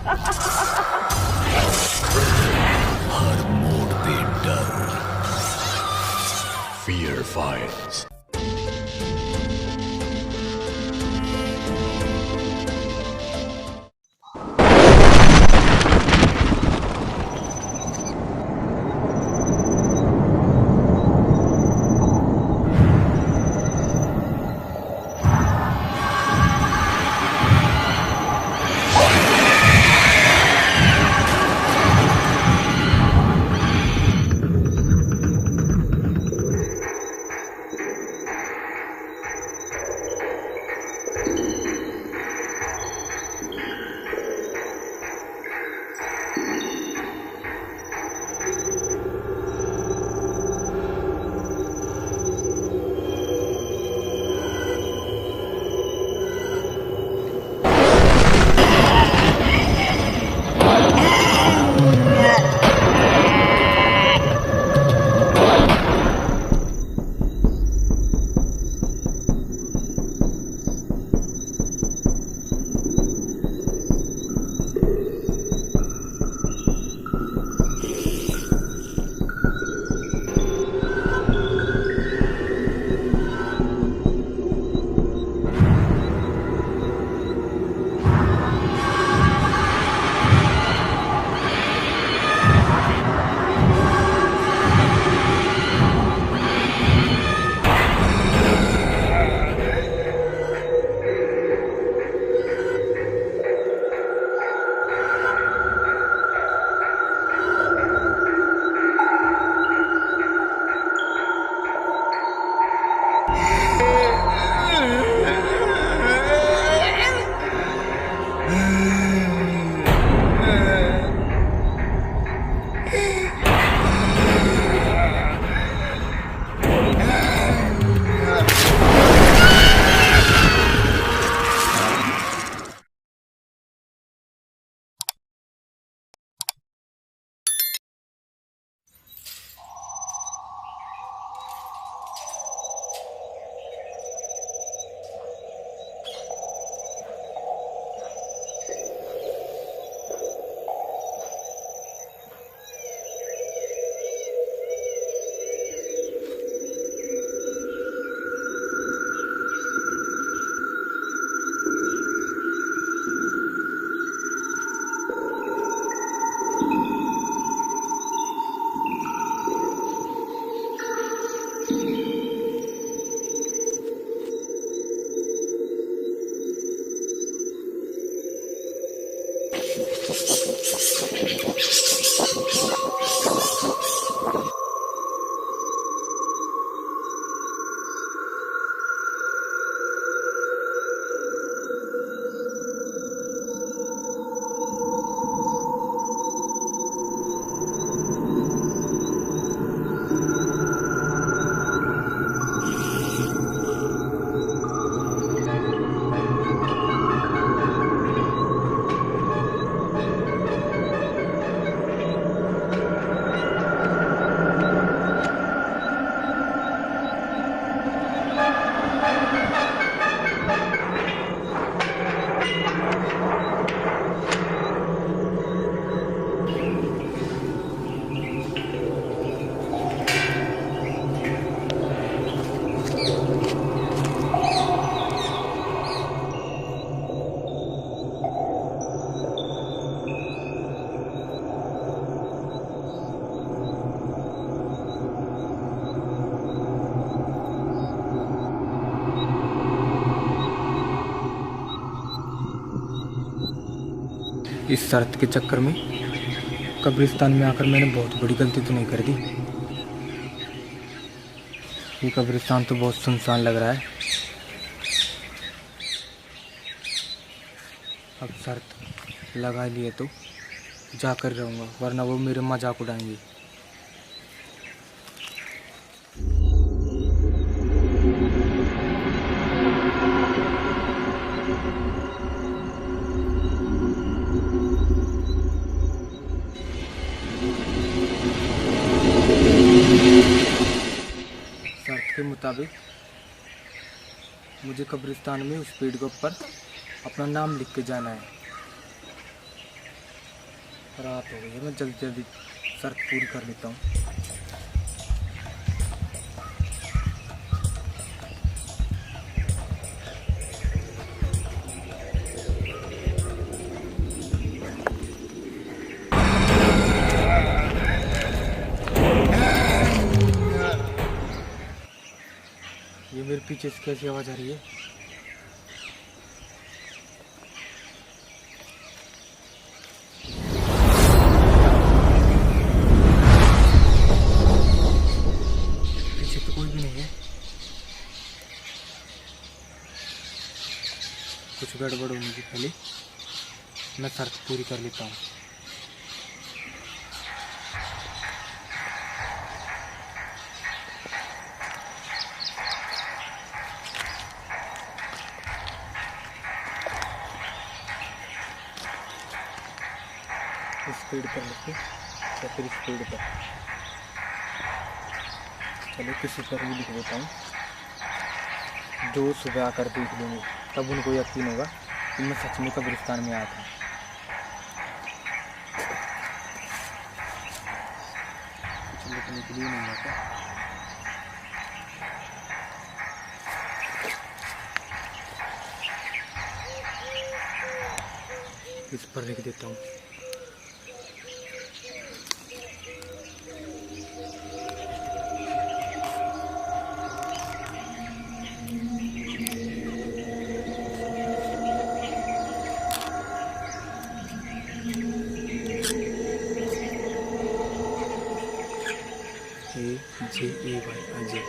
हर मोड़ पे डर, फियर फाइट्स। इस शर्त के चक्कर में कब्रिस्तान में आकर मैंने बहुत बड़ी गलती तो नहीं कर दी। ये कब्रिस्तान तो बहुत सुनसान लग रहा है। अब शर्त लगा लिए तो जाकर रहूँगा, वरना वो मेरे मजाक उड़ाएंगे। शर्त के मुताबिक मुझे कब्रिस्तान में उस पेड़ के ऊपर अपना नाम लिख के जाना है। रात हो गई है, मैं जल्दी जल्दी शर्त पूरी कर लेता हूँ। ये मेरे पीछे से कैसी आवाज़ आ रही है? पीछे तो कोई भी नहीं है। कुछ गड़बड़ होने की पहले मैं शर्त पूरी कर लेता हूँ। स्पीड पर लिखो या फिर स्पीड पर, चलो किसी पर भी लिख देता हूँ। जो सुबह आकर देख लेंगे तब उनको यकीन होगा कि मैं सच में कब्रिस्तान में आया था। कुछ लिखने के लिए नहीं आता। इस पर लिख देता हूँ। AJAY अजय।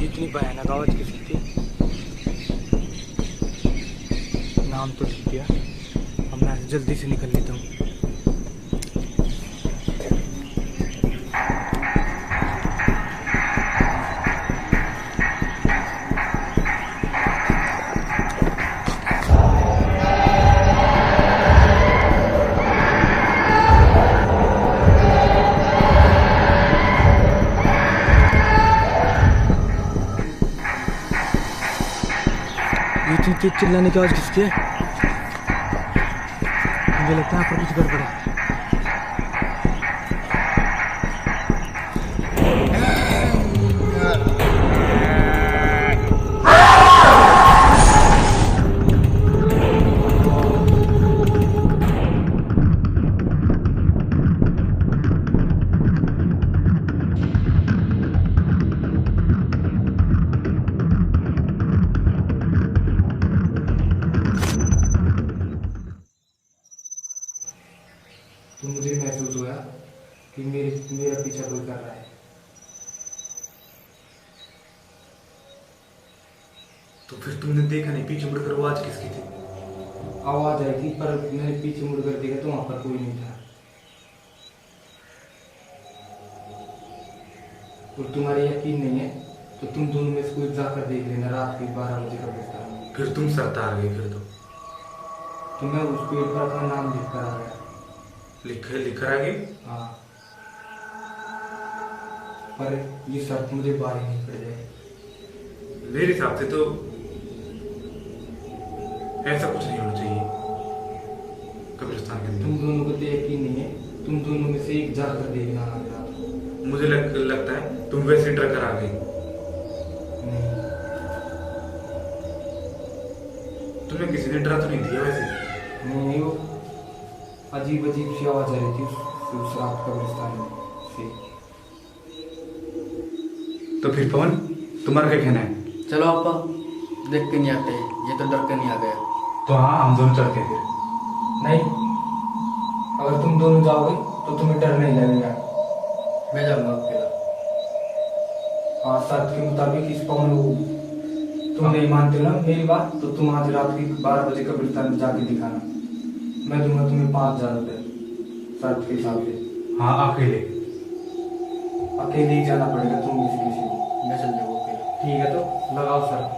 इतनी भयानक आवाज किसी थी? नाम तो लिख दिया, अब मैं जल्दी से निकल लेता हूँ। ये चिल्लाने की आवाज किसकी है? मुझे लगता है यहाँ पर कुछ गड़बड़ है। तो मुझे महसूस हुआ कि मेरा पीछा कोई कर रहा है। तो फिर तुमने देखा नहीं पीछे मुड़कर आवाज किसकी थी? आवाज आई थी पर मैंने पीछे मुड़कर देखा तो वहां पर कोई नहीं था। और तुम्हारा यकीन नहीं है तो तुम दोनों में से कोई जाकर देख लेना रात के 12 बजे कब्रिस्तान में। फिर तुम सरतार गए फिर तो मैं उस पेड़ पर अपना नाम लिख कर आ गया। लिख कर आ गए? हाँ, पर ये शर्त मुझे बारी नहीं पड़ जाए। मेरे हिसाब से तो ऐसा कुछ नहीं होना चाहिए कब्रिस्तान के तुम अंदर। दोनों को तो यकीन नहीं है, तुम दोनों में से एक जाकर देखना आ गया। मुझे लगता है तुम वैसे डर कर आ गई। नहीं, तुम्हें किसी ने डरा तो नहीं दिया वैसे? नहीं, वो अजीब अजीब सी आवाज आ रही थी उस रात कब्रिस्तान में से। तो फिर पवन तुम्हारा क्या कहना है? चलो आपा, देख के नहीं आते, ये तो डर के नहीं आ गया। तो हाँ, हम दोनों चलते हैं फिर। नहीं, अगर तुम दोनों जाओगे तो तुम्हें डर नहीं लगेगा। मैं जाऊंगा अकेला। हाँ, शर्त के मुताबिक इस पवन को तुम नहीं मानते हो ना मेरी बात, तो तुम आज रात के 12 बजे कब्रिस्तान में जाके दिखाना। मैं दूंगा तुम्हें 5,000 रुपये शर्त के हिसाब से। हाँ, अकेले ही जाना पड़ेगा तुम में से किसी को। मैं चल जाऊंगा अकेला। ठीक है, तो लगाओ शर्त।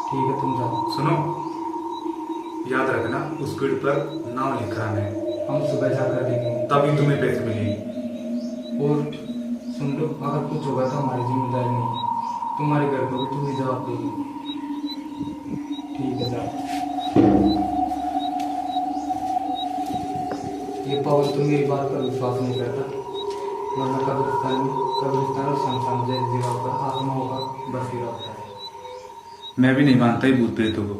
ठीक है, तुम जाओ। सुनो, याद रखना उस पेड़ पर नाम लिख कर आना है। हम सुबह जाकर देखेंगे। तभी तुम्हें पैसे मिलेंगे। और सुन लो, अगर कुछ होगा तो हमारी जिम्मेदारी नहीं है, तुम्हारे घर को भी तुम ही जवाब देगी। ठीक है जाओ। ये पवन तो मेरी बात पर विश्वास नहीं करता, वरना कब्रिस्तान और शमशान जैसी जगह पर आत्माओं का बसेरा होता है। मैं भी नहीं मानता ही भूत प्रेतों को।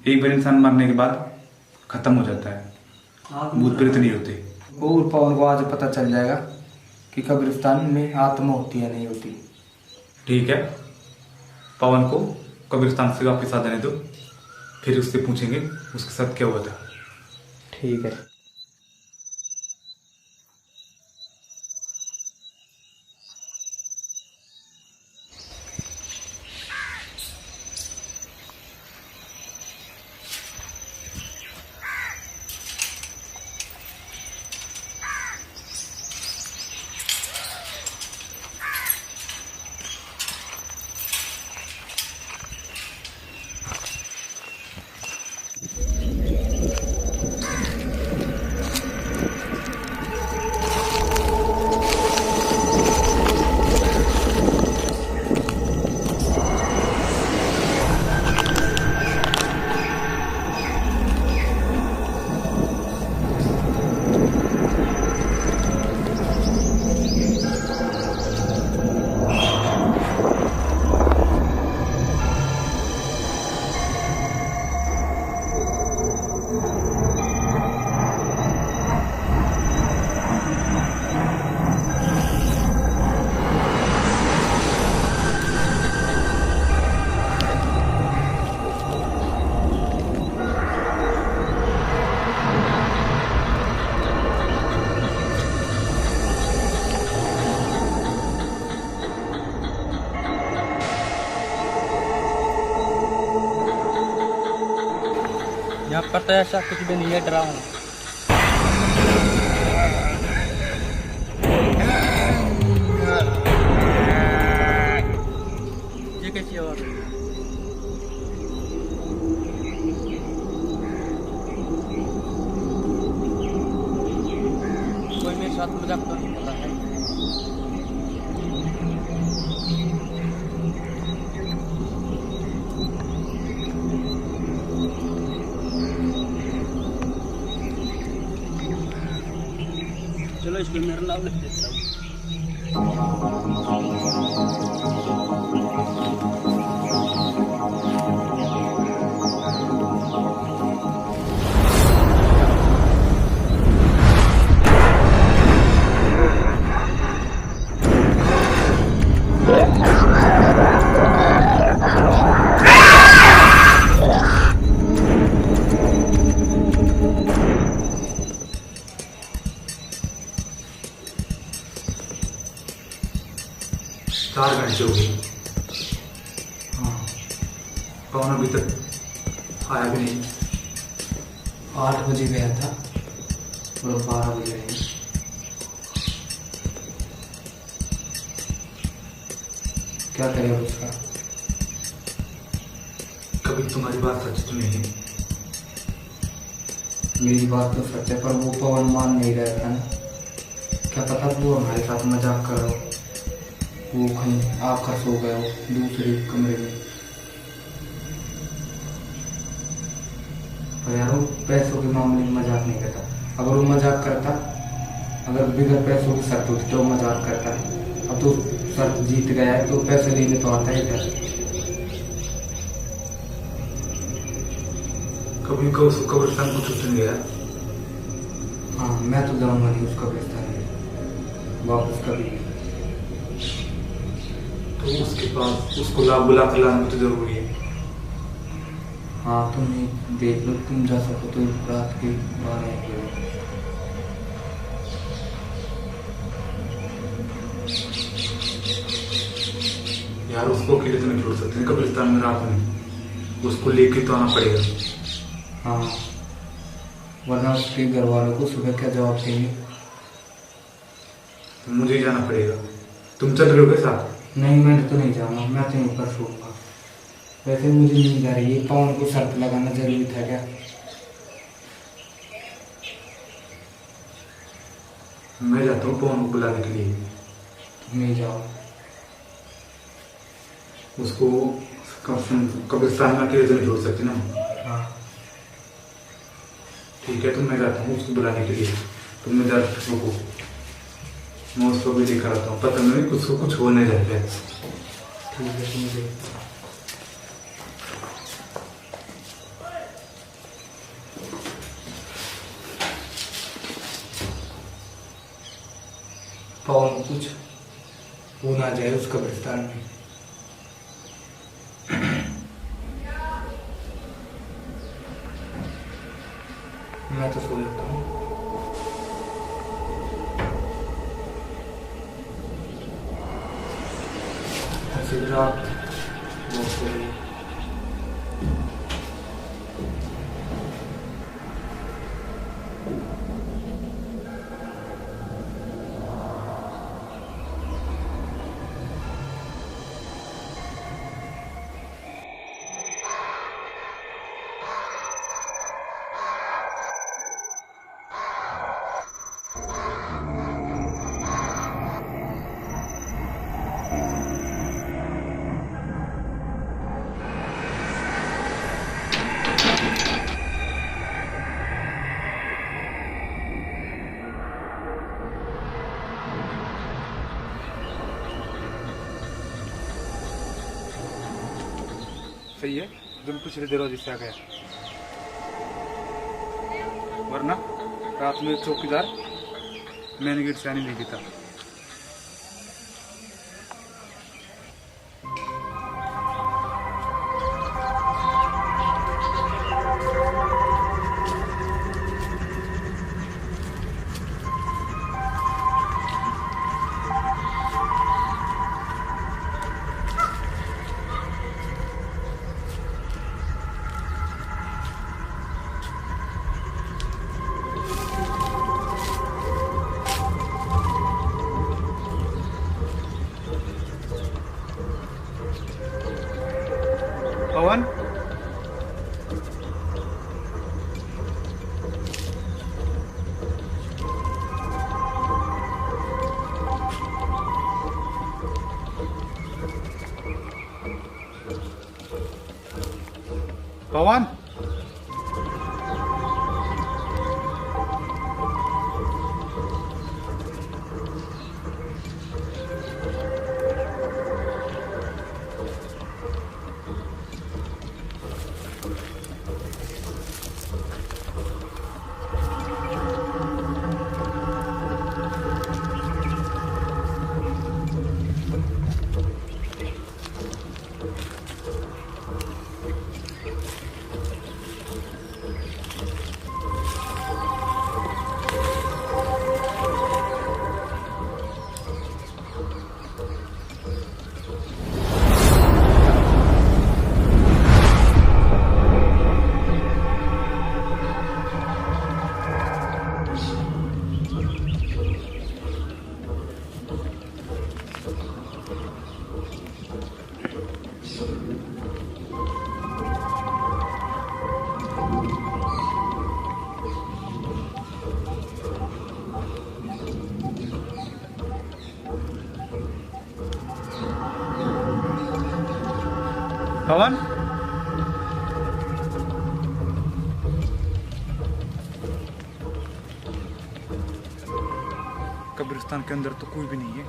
एक बार इंसान मरने के बाद खत्म हो जाता है, भूत प्रेत नहीं होते। और पवन को आज पता चल जाएगा कि कब्रिस्तान में आत्मा होती है नहीं होती। ठीक है, पवन को कब्रिस्तान से वापस आ जाने दो, फिर उससे पूछेंगे उसके साथ क्या हुआ था। ठीक है। यहाँ पर तो ऐसा कुछ भी नहीं है, डरावना। ये कैसी आवाज है? कोई मेरे साथ मजाक तो नहीं कर रहा है। चलो इसमें मेरा नाम लिख देता हूँ। चार घंटे हो गए। हाँ, पवन अभी तक आया भी नहीं। 8 बजे गया था और 12 बजे आए। क्या करेगा उसका? कभी तुम्हारी बात सच तो नहीं है। मेरी बात तो सच है, पर वो पवन मान नहीं रहा था ना। क्या पता वो हमारे साथ मजाक कर रहा हो, वो कहीं आकर सो गया हो दूसरे कमरे में। पर यार वो पैसों के मामले में मजाक नहीं करता। अगर वो मजाक करता, अगर बिगड़ पैसों की शर्त होती तो वो मजाक करता। अब तो शर्त जीत गया है तो पैसे लेने तो आता ही था। कभी को उसको कब्रिस्तान को छूटने गया। हाँ, मैं तो जाऊंगा नहीं उसका पैसा है वापस कभी। तो उसके पास उसको बुला कर लाना तो जरूरी है। हाँ, तुम देख लो, तुम जा सको तो रात के 12 बजे। यार उसको अकेले तो नहीं छोड़ सकते कब्रिस्तान में रात में, उसको लेके तो आना पड़ेगा। हाँ, वरना उसके घर वालों को सुबह क्या जवाब देंगे। मुझे ही जाना पड़ेगा। तुम चल रहे हो के साथ? नहीं, मैं तो नहीं जाऊंगा, मैं तो ऊपर सोऊंगा। वैसे मुझे नींद आ रही है, पवन को शर्त लगाना जरूरी था क्या? मैं जाता हूँ पवन को बुलाने के लिए। नहीं जाओ। उसको कब्रिस्तान में अकेले तो नहीं छोड़ सकती ना। हाँ ठीक है, तो मैं जाता हूँ उसको बुलाने के लिए। तुम जा रुको, मैं उसको भी लेकर आता हूँ। पता नहीं कुछ हो नहीं जाता है। ठीक है, तुम देखो। पवन कुछ हो ना जाए उस कब्रिस्तान में। मैं तो सो जाता हूँ। ऐसी रात बहुत हो रही है। सही है, तुम पिछले दरवाजे से आ गया, वरना रात में चौकीदार मैन गेट से आने नहीं देता। पवन, पवन, पवन, कब्रिस्तान के अंदर तो कोई भी नहीं है।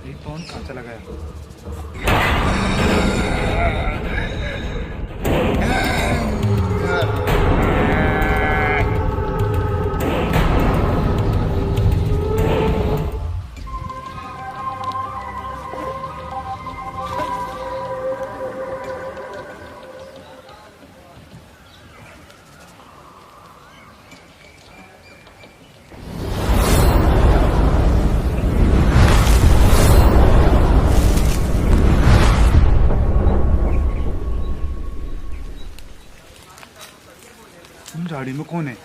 ये पवन कहाँ चला गया? गाड़ी में कौन है?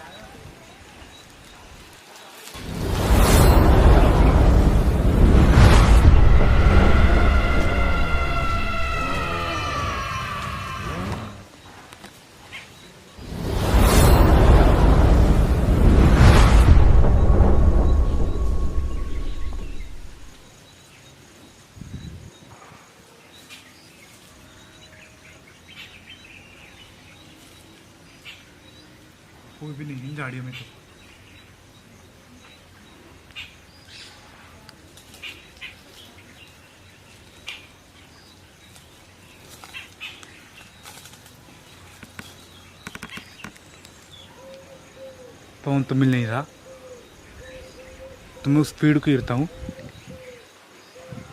कोई भी नहीं है झाड़ियों में तो। पवन तो मिल नहीं रहा, तो मैं उस पेड़ को गिरता हूँ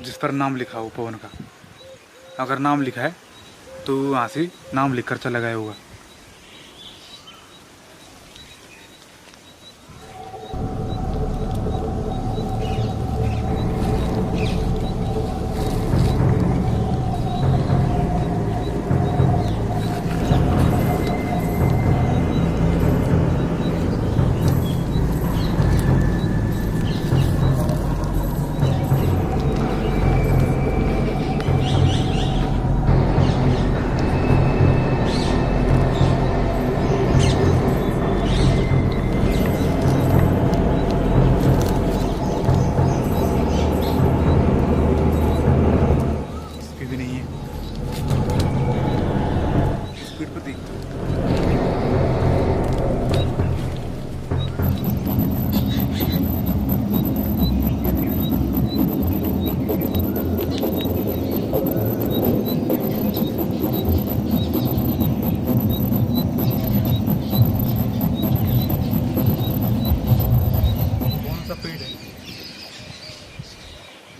जिस पर नाम लिखा हो पवन का। अगर नाम लिखा है तो वहाँ से नाम लिखकर चला गया होगा।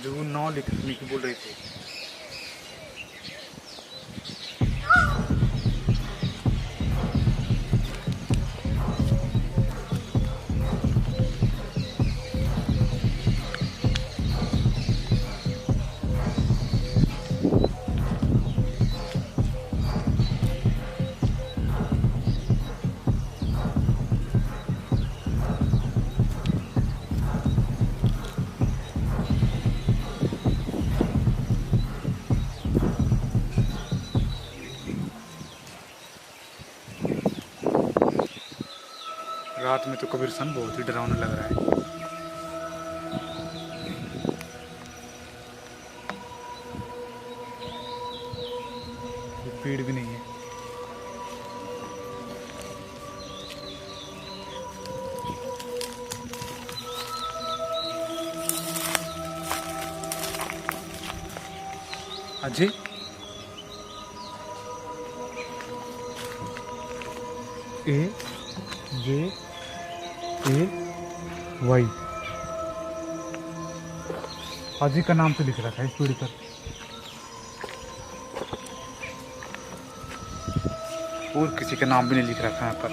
जो नौ लिखने की बोल रहे थे। रात में तो कबीरस्तान बहुत ही डरावना लग रहा है। पेड़ भी नहीं है। अजय, AJAY अजय का नाम तो लिख रखा है इस पेड़ पर। और किसी का नाम भी नहीं लिख रखा है यहाँ पर।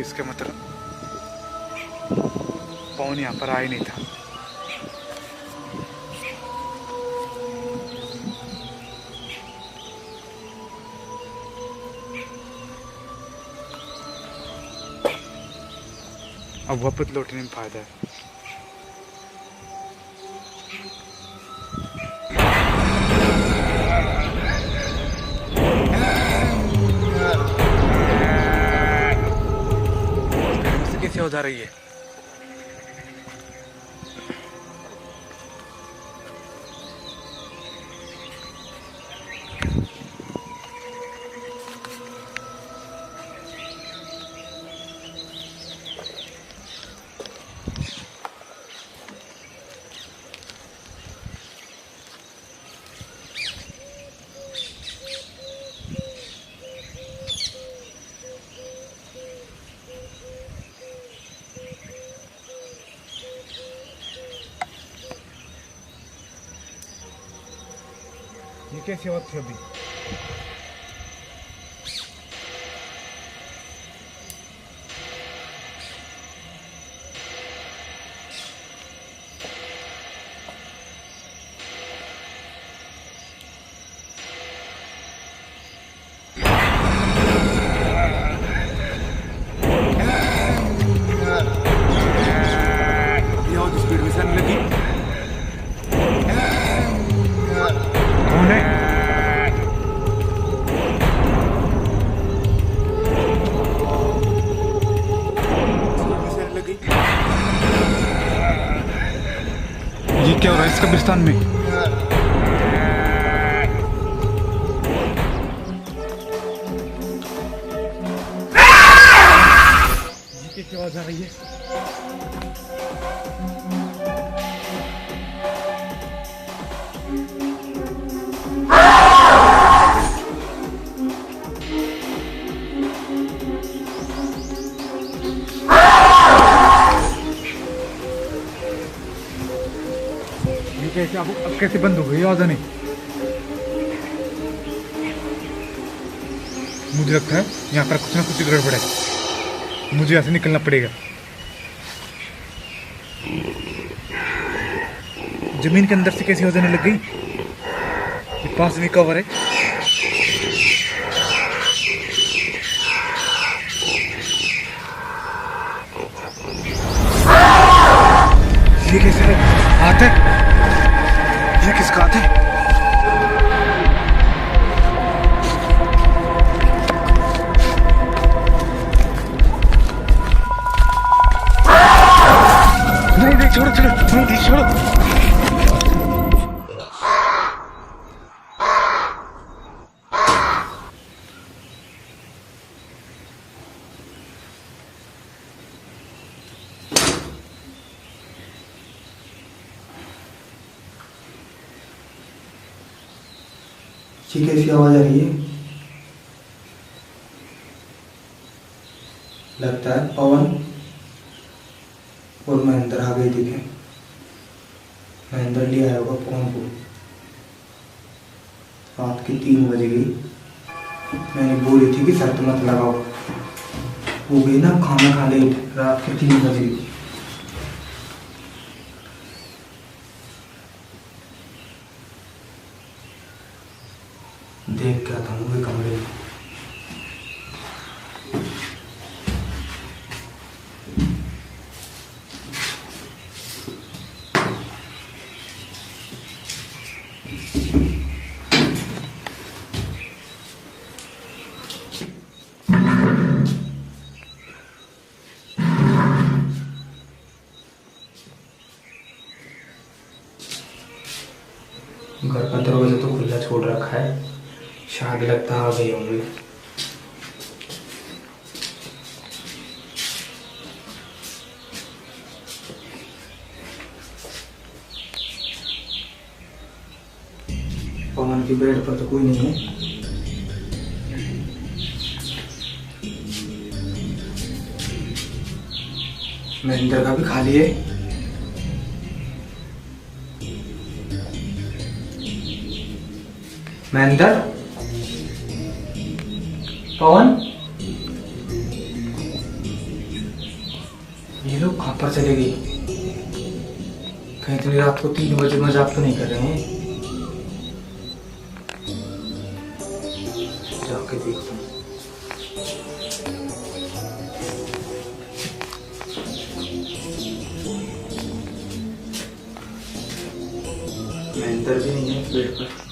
इसका मतलब पवन यहाँ पर आया नहीं था। अब वापस लौटने में फायदा है। कैसे हो जा रही है? ये कैसे होती है अभी? स्पीड में चलने लगी। कौन है? ये क्या हो रहा है इस कब्रिस्तान में? की आवाज आ रही है। ये कैसे अब कैसे बंद हो गई आवाज नहीं? मुझे लगता है यहाँ पर कुछ ना कुछ गड़बड़ है, मुझे यहाँ से निकलना पड़ेगा। जमीन के अंदर से कैसी आवाज आने लग गई? ये पास में कवर है। ये कैसे है? हाथ है? ये किसका हाथ है? नहीं छोड़ो छोड़ो नहीं छोड़ो। ये कैसी आवाज आ रही है? लगता है पवन और महेंद्र आ गए दिखे। महेंद्र ले आया होगा पवन को। रात की 3 बज गई। मैंने बोली थी कि शर्त मत लगाओ, वो गई ना खाना खा लेट। रात की 3 बज गई। देख क्या था मुझे कमरे में। घर का दरवाजा तो खुला छोड़ रखा है, शायद लगता आ गए होंगे। पवन की बेड पर तो कोई नहीं है। महेंद्र का भी खाली है। महेंद्र, पवन, ये लोग कहाँ पर चले गए? कहीं इतनी रात को 3 बजे मजाक तो नहीं कर रहे हैं? जाके देखता हूँ। महेंद्र भी नहीं है बेड पर।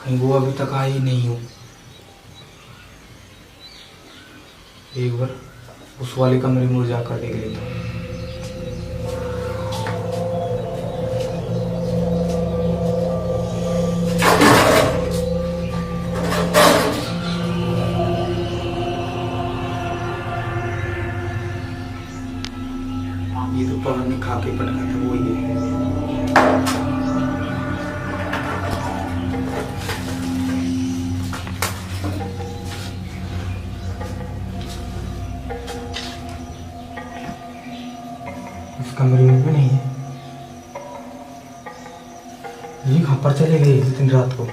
कहीं वो अभी तक आई नहीं हो। एक बार उस वाले कमरे में जाकर देख लेता हूँ। ये तो पवन ने खा के पटका था, वो ही है। कमरे में भी नहीं है। ये कहाँ पर चले गए इस दिन रात को?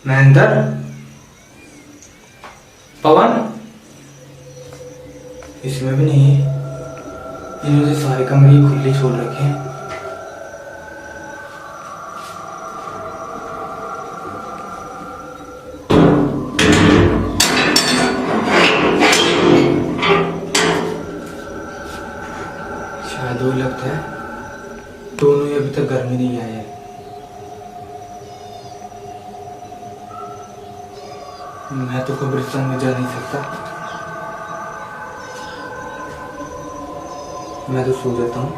महेंद्र, पवन, इसमें भी नहीं है। इन्होंने सारे कमरे खुले छोड़ रखे हैं। शायद वो लगता है दोनों ही अभी तक घर में नहीं आए हैं। मैं तो कब्रिस्तान में जा नहीं सकता। मैं तो सो जाता हूँ,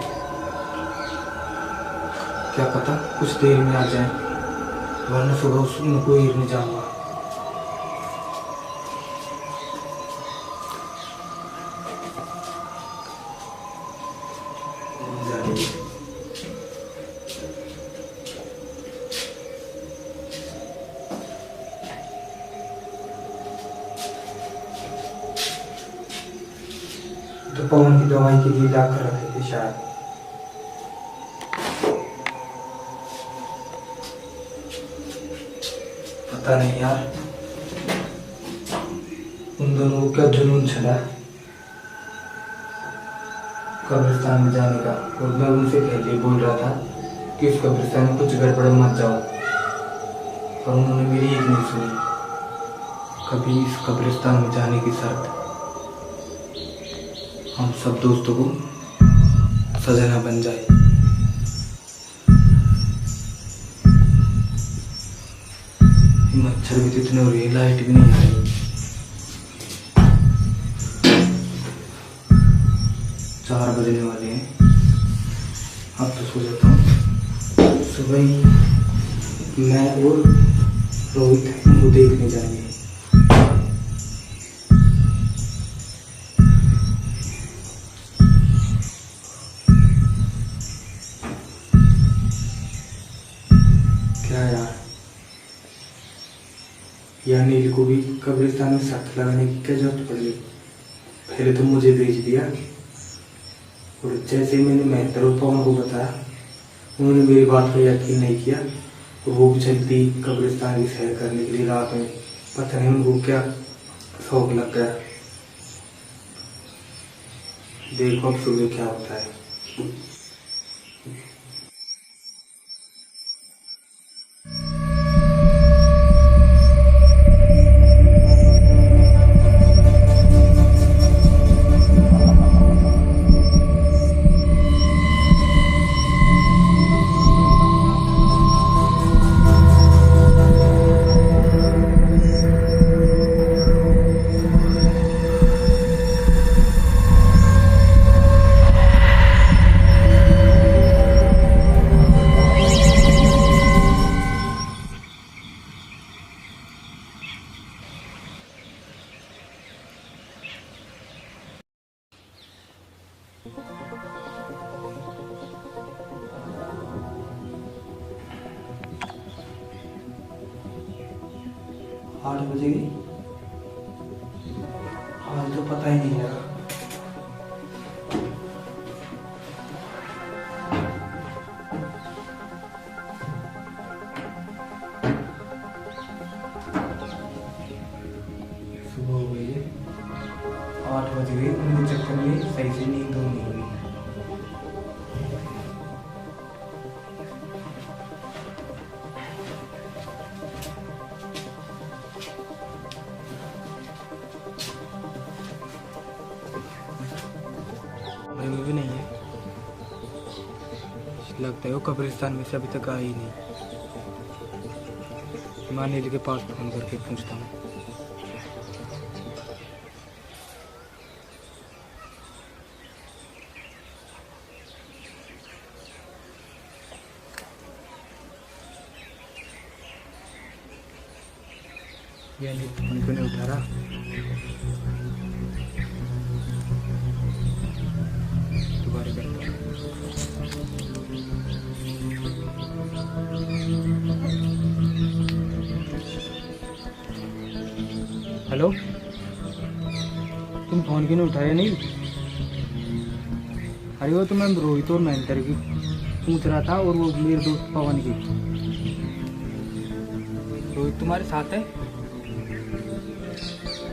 क्या पता कुछ देर में आ जाए, वरना सुबह उनको हिरने जाऊंगा। तो पवन की दवाई के लिए ला कर रखे थे शायद। पता नहीं यार, उन दोनों को क्या जुनून चढ़ा कब्रिस्तान में जाने का। और मैं उनसे पहले बोल रहा था कि उस कब्रिस्तान में कुछ गड़बड़ मत जाओ, पर उन्होंने मेरी एक नहीं सुनी। कभी इस कब्रिस्तान में जाने की शर्त हम सब दोस्तों को सजना बन जाए। मच्छर भी तो इतने हो रही है, लाइट भी नहीं आ रही। 4 बजने वाले हैं, अब तो सो जाता हूँ। सुबह ही मैं और रोहित उनको देखने जाएंगे। क्या यार, या नील को भी कब्रिस्तान में शर्त लगाने की क्या जरूरत पड़ गई? पहले तो मुझे भेज दिया, और जैसे ही मैंने महेंद्र और पवन को बताया, उन्होंने मेरी बात पर यकीन नहीं किया, और वो भी चलती कब्रिस्तान की सैर करने के लिए रात में। पता नहीं उनको क्या शौक लग गया। देखो अब सुबह क्या होता है। आठ बजेगी, आज तो पता ही नहीं लगा। सुबह हो गई है, 8 बज गए। उनके चक्कर में सही से नींद नहीं हुई। भी नहीं है, लगता है वो कब्रिस्तान में से अभी तक आई ही नहीं। मैं नील के पास फोन करके पूछता हूँ। ये नील फोन क्यों नहीं उठा रहा? हेलो, तुम फोन क्यों नहीं उठाया? नहीं, अरे वो तो मैं रोहित और महेंद्र की पूछ रहा था, और वो मेरे दोस्त पवन की। रोहित तुम्हारे साथ है,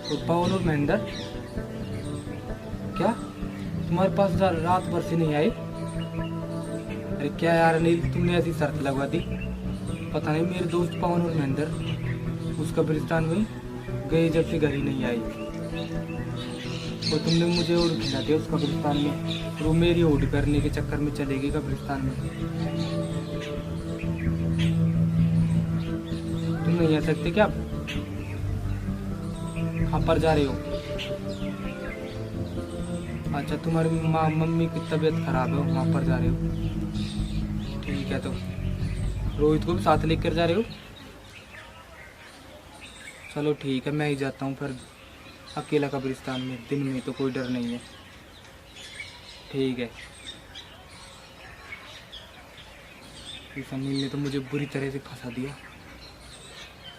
और पवन और महेंद्र क्या तुम्हारे पास रात भर से नहीं आए? अरे क्या यार अनिल, तुमने ऐसी शर्त लगवा दी। पता नहीं मेरे दोस्त पवन और महेंद्र उस कब्रिस्तान में गए जब से घर ही नहीं आई, और तुमने मुझे और खिला दिया उस कब्रिस्तान में, और वो मेरी ओढ़ करने के चक्कर में चले गई कब्रिस्तान में। तुम नहीं आ सकते क्या? कहाँ पर जा रहे हो? अच्छा, तुम्हारी मम्मी की तबीयत खराब है, वहाँ पर जा रहे हो? ठीक है, तो रोहित को भी साथ लेकर जा रहे हो? चलो ठीक है, मैं ही जाता हूँ फिर अकेला कब्रिस्तान में, दिन में तो कोई डर नहीं है। ठीक है। इस अनिल ने तो मुझे बुरी तरह से फंसा दिया।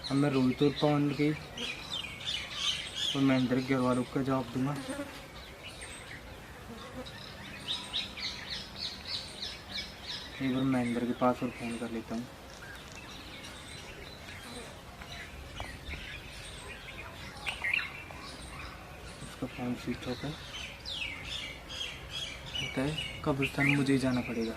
अब मैं रोहित और पवन की और महेंद्र के घर वालों का जवाब दूंगा। एक बार महेंद्र के पास और फ़ोन कर लेता हूँ। उसका फ़ोन स्विच ऑफ है। लगता है कब्रिस्तान मुझे ही जाना पड़ेगा।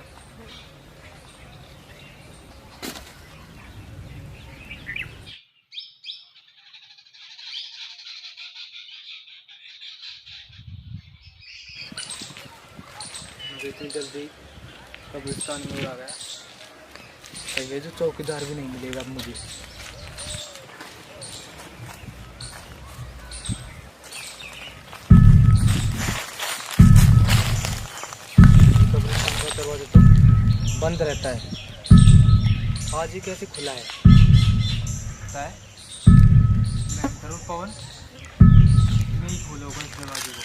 मुझे इतनी जल्दी कब्रिस्तान में आ गया, ये जो चौकीदार भी नहीं मिलेगा अब मुझे। कब्रिस्तान का दरवाजा तो बंद रहता है, आज ही कैसे खुला है? मैं जरूर पवन नहीं खोलूंगा इस दरवाजे को।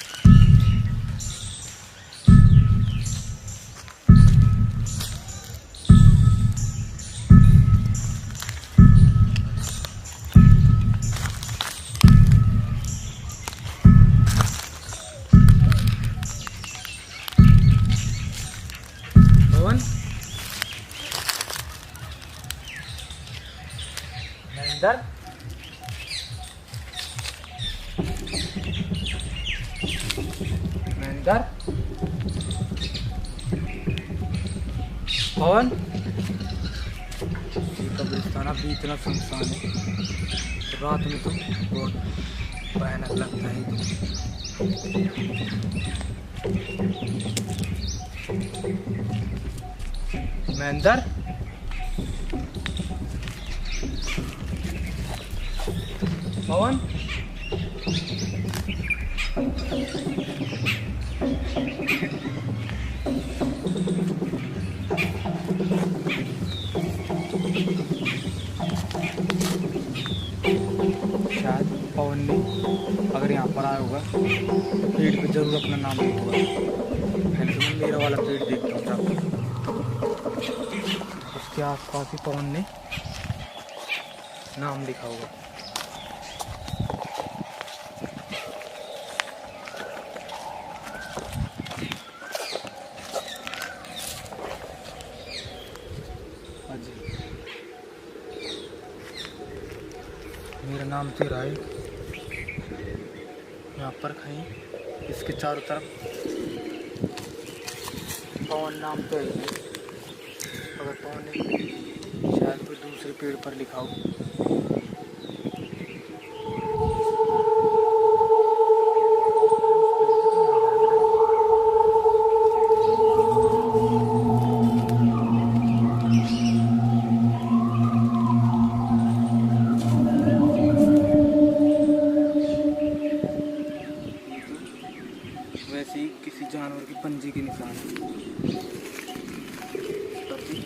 महेंद्र, महेंद्र, पवन, कब्रिस्तान अभी इतना सुनसान है, रात में तो बहुत भयानक लगता है। महेंद्र, पवन, शायद पवन ने अगर यहाँ पर आया होगा तो पेड़ पे जरूर अपना नाम लिखा होगा। पहले तो मैं मेरा वाला पेड़ देखता हूँ, उसके आसपास ही पवन ने नाम लिखा होगा। मेरा नाम तो रहा है यहाँ पर कहीं, इसके चारों तरफ पवन नाम तो है। अगर पवन ने शायद कोई दूसरे पेड़ पर लिखा हो। वैसे ही किसी जानवर की पंजे के निशान है,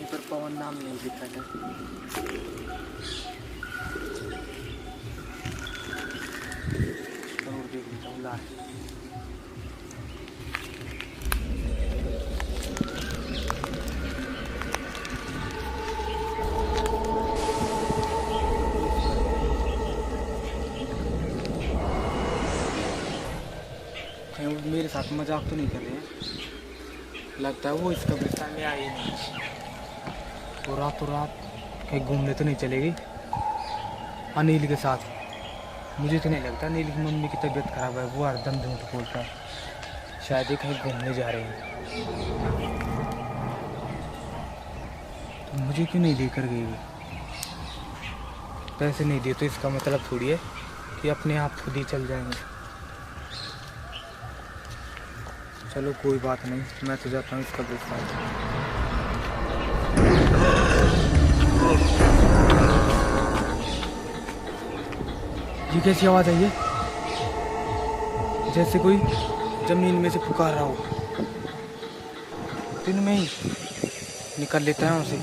पर पवन नाम नहीं लिखा है। और देख लेता हूँ लास्ट। कहीं वो मेरे साथ मजाक तो नहीं कर रहे हैं? लगता है वो इस कब्रिस्तान में आई नहीं। वो रातों रात कहीं घूमने तो नहीं चलेगी अनिल के साथ? मुझे तो नहीं लगता। अनिल की मम्मी की तबीयत खराब है, वो हरदम झूठ बोलता है। शायद ही कहीं घूमने जा रहे हैं। तो मुझे क्यों नहीं लेकर गई? पैसे नहीं दिए तो इसका मतलब थोड़ी है कि अपने आप खुद ही चल जाएंगे। चलो कोई बात नहीं, मैं तो जाता हूँ इसका कब्रिस्तान। ये कैसी आवाज़ आई है? जैसे कोई जमीन में से पुकार रहा हूँ। दिन में ही निकल लेता है उसे।